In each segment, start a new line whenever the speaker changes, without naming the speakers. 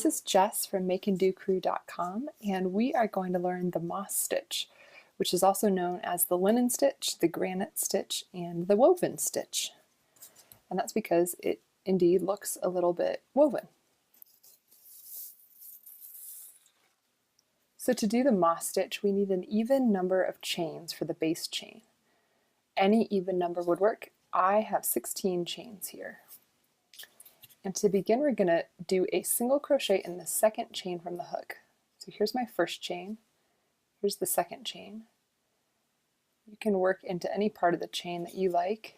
This is Jess from makeanddocrew.com, and we are going to learn the moss stitch, which is also known as the linen stitch, the granite stitch, and the woven stitch. And that's because it indeed looks a little bit woven. So to do the moss stitch, we need an even number of chains for the base chain. Any even number would work. I have 16 chains here. And to begin, we're going to do a single crochet in the second chain from the hook. So here's my first chain. Here's the second chain. You can work into any part of the chain that you like.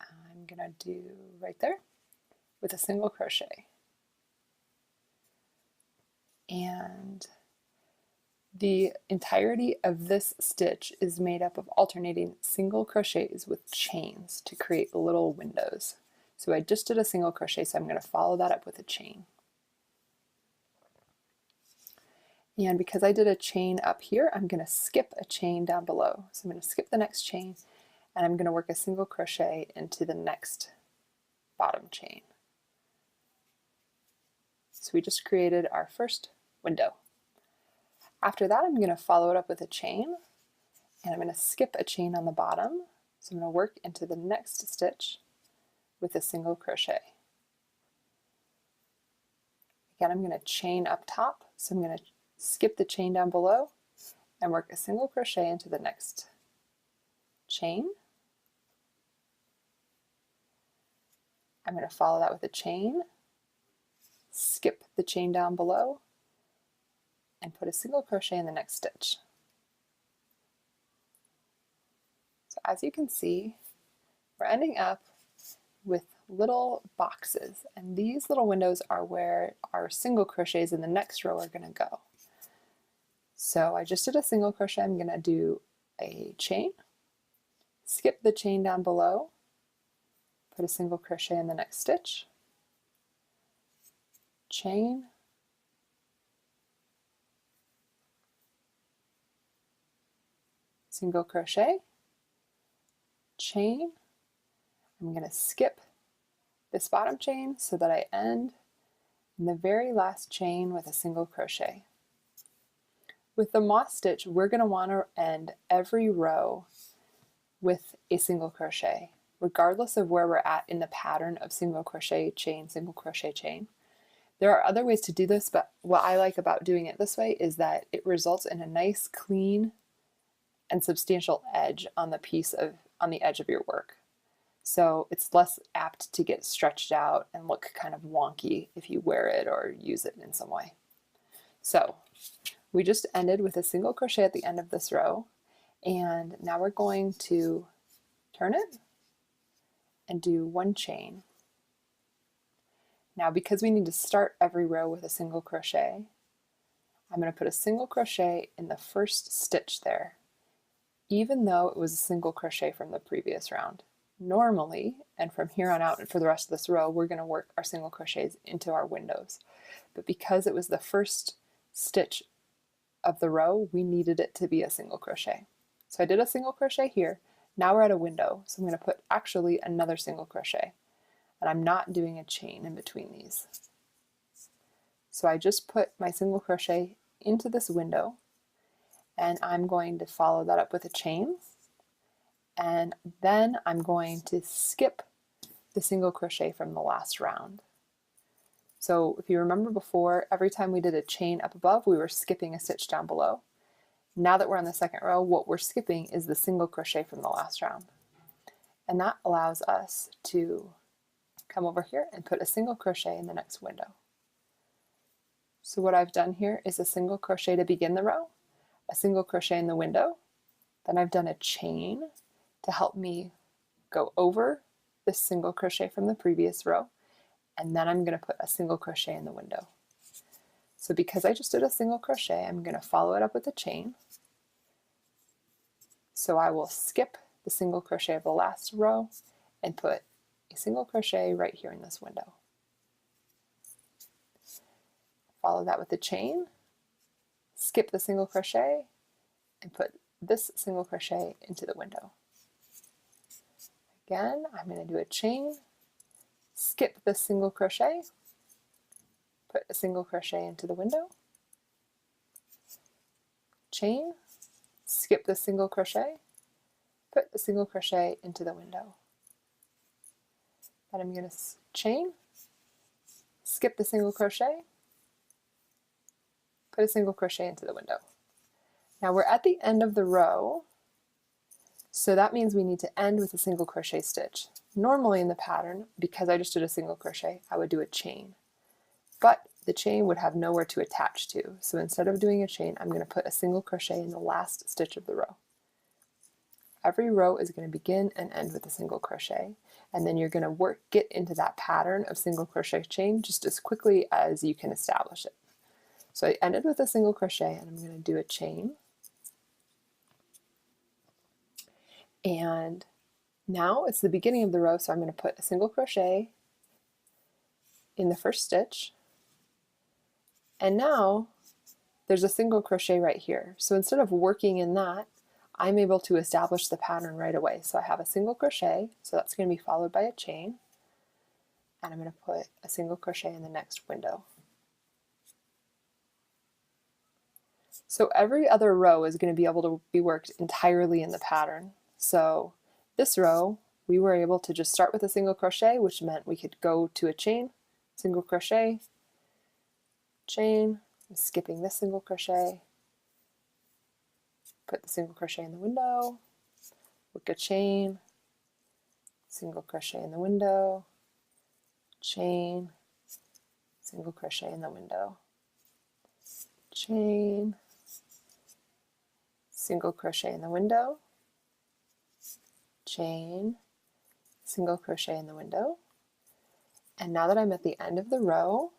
I'm going to do right there with a single crochet. And the entirety of this stitch is made up of alternating single crochets with chains to create little windows. So I just did a single crochet, so I'm going to follow that up with a chain. And because I did a chain up here, I'm going to skip a chain down below. So I'm going to skip the next chain, and I'm going to work a single crochet into the next bottom chain. So we just created our first window. After that, I'm going to follow it up with a chain, and I'm going to skip a chain on the bottom. So I'm going to work into the next stitch with a single crochet. Again, I'm going to chain up top, so I'm going to skip the chain down below and work a single crochet into the next chain. I'm going to follow that with a chain, skip the chain down below, and put a single crochet in the next stitch. So as you can see, we're ending up with little boxes, and these little windows are where our single crochets in the next row are going to go. So I just did a single crochet. I'm going to do a chain, skip the chain down below, put a single crochet in the next stitch, chain, single crochet, chain. I'm going to skip this bottom chain so that I end in the very last chain with a single crochet. With the moss stitch, we're going to want to end every row with a single crochet, regardless of where we're at in the pattern of single crochet, chain, single crochet, chain. There are other ways to do this, but what I like about doing it this way is that it results in a nice, clean, and substantial edge on the edge of your work. So it's less apt to get stretched out and look kind of wonky if you wear it or use it in some way. So we just ended with a single crochet at the end of this row, and now we're going to turn it and do one chain. Now, because we need to start every row with a single crochet, I'm going to put a single crochet in the first stitch there, even though it was a single crochet from the previous round. Normally, and from here on out and for the rest of this row, we're going to work our single crochets into our windows. But because it was the first stitch of the row, we needed it to be a single crochet. So I did a single crochet here. Now we're at a window, so I'm going to put actually another single crochet. And I'm not doing a chain in between these. So I just put my single crochet into this window, and I'm going to follow that up with a chain. And then I'm going to skip the single crochet from the last round. So if you remember before, every time we did a chain up above, we were skipping a stitch down below. Now that we're on the second row, what we're skipping is the single crochet from the last round. And that allows us to come over here and put a single crochet in the next window. So what I've done here is a single crochet to begin the row, a single crochet in the window, then I've done a chain to help me go over this single crochet from the previous row, and then I'm going to put a single crochet in the window. So because I just did a single crochet, I'm going to follow it up with a chain. So I will skip the single crochet of the last row and put a single crochet right here in this window. Follow that with a chain, skip the single crochet, and put this single crochet into the window. Again, I'm going to do a chain, skip the single crochet, put a single crochet into the window, chain, skip the single crochet, put a single crochet into the window. Then I'm going to chain, skip the single crochet, put a single crochet into the window. Now we're at the end of the row, so that means we need to end with a single crochet stitch. Normally in the pattern, because I just did a single crochet, I would do a chain, but the chain would have nowhere to attach to. So instead of doing a chain, I'm going to put a single crochet in the last stitch of the row. Every row is going to begin and end with a single crochet, and then you're going to get into that pattern of single crochet chain just as quickly as you can establish it. So I ended with a single crochet, and I'm going to do a chain. And now it's the beginning of the row, so I'm going to put a single crochet in the first stitch. And now there's a single crochet right here. So instead of working in that, I'm able to establish the pattern right away. So I have a single crochet, so that's going to be followed by a chain. And I'm going to put a single crochet in the next window. So every other row is going to be able to be worked entirely in the pattern. So this row, we were able to just start with a single crochet, which meant we could go to a chain, single crochet, chain, I'm skipping this single crochet, put the single crochet in the window, work a chain, single crochet in the window, chain, single crochet in the window, chain, single crochet in the window, chain, single crochet in the window. And now that I'm at the end of the row,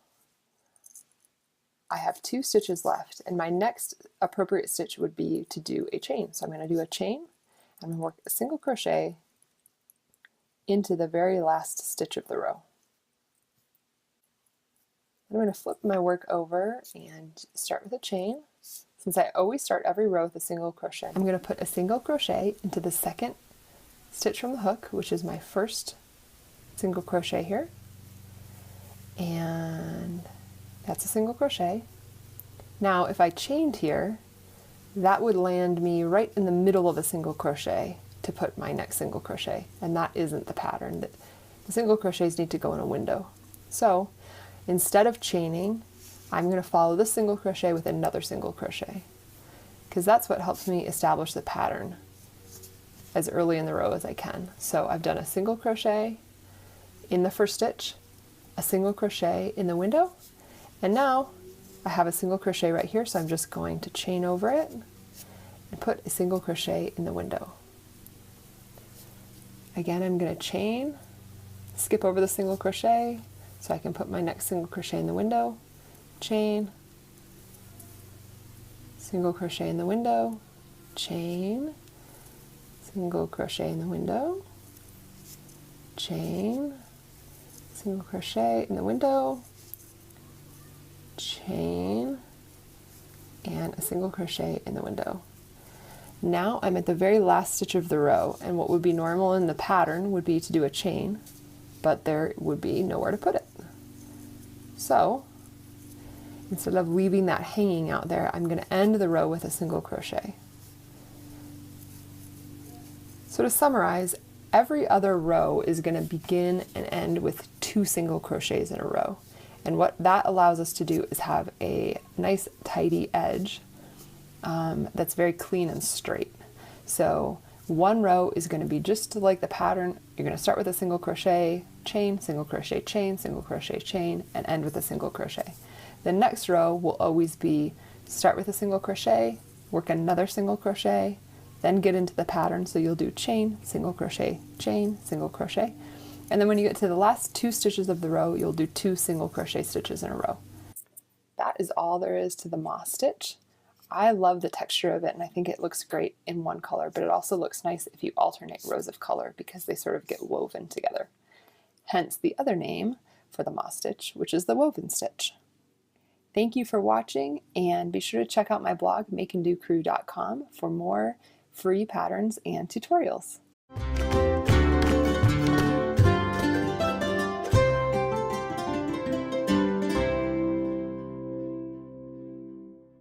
I have 2 stitches left, and my next appropriate stitch would be to do a chain. So I'm going to do a chain, I'm going to work a single crochet into the very last stitch of the row. I'm going to flip my work over and start with a chain. Since I always start every row with a single crochet, I'm going to put a single crochet into the second stitch from the hook, which is my first single crochet here, and that's a single crochet. Now if I chained here, that would land me right in the middle of a single crochet to put my next single crochet, and that isn't the pattern. The single crochets need to go in a window. So instead of chaining, I'm going to follow this single crochet with another single crochet, because that's what helps me establish the pattern as early in the row as I can. So I've done a single crochet in the first stitch, a single crochet in the window, and now I have a single crochet right here, so I'm just going to chain over it and put a single crochet in the window. Again, I'm going to chain, skip over the single crochet so I can put my next single crochet in the window, chain, single crochet in the window, chain, single crochet in the window, chain, single crochet in the window, chain, and a single crochet in the window. Now I'm at the very last stitch of the row, and what would be normal in the pattern would be to do a chain, but there would be nowhere to put it. So instead of leaving that hanging out there, I'm going to end the row with a single crochet. So to summarize, every other row is going to begin and end with 2 single crochets in a row. And what that allows us to do is have a nice tidy edge that's very clean and straight. So one row is going to be just like the pattern. You're going to start with a single crochet, chain, single crochet, chain, single crochet, chain, and end with a single crochet. The next row will always be start with a single crochet, work another single crochet, then get into the pattern. So you'll do chain, single crochet, single crochet. And then when you get to the last 2 stitches of the row, you'll do 2 single crochet stitches in a row. That is all there is to the moss stitch. I love the texture of it, and I think it looks great in one color, but it also looks nice if you alternate rows of color because they sort of get woven together. Hence the other name for the moss stitch, which is the woven stitch. Thank you for watching, and be sure to check out my blog, makeanddocrew.com, for more free patterns and tutorials.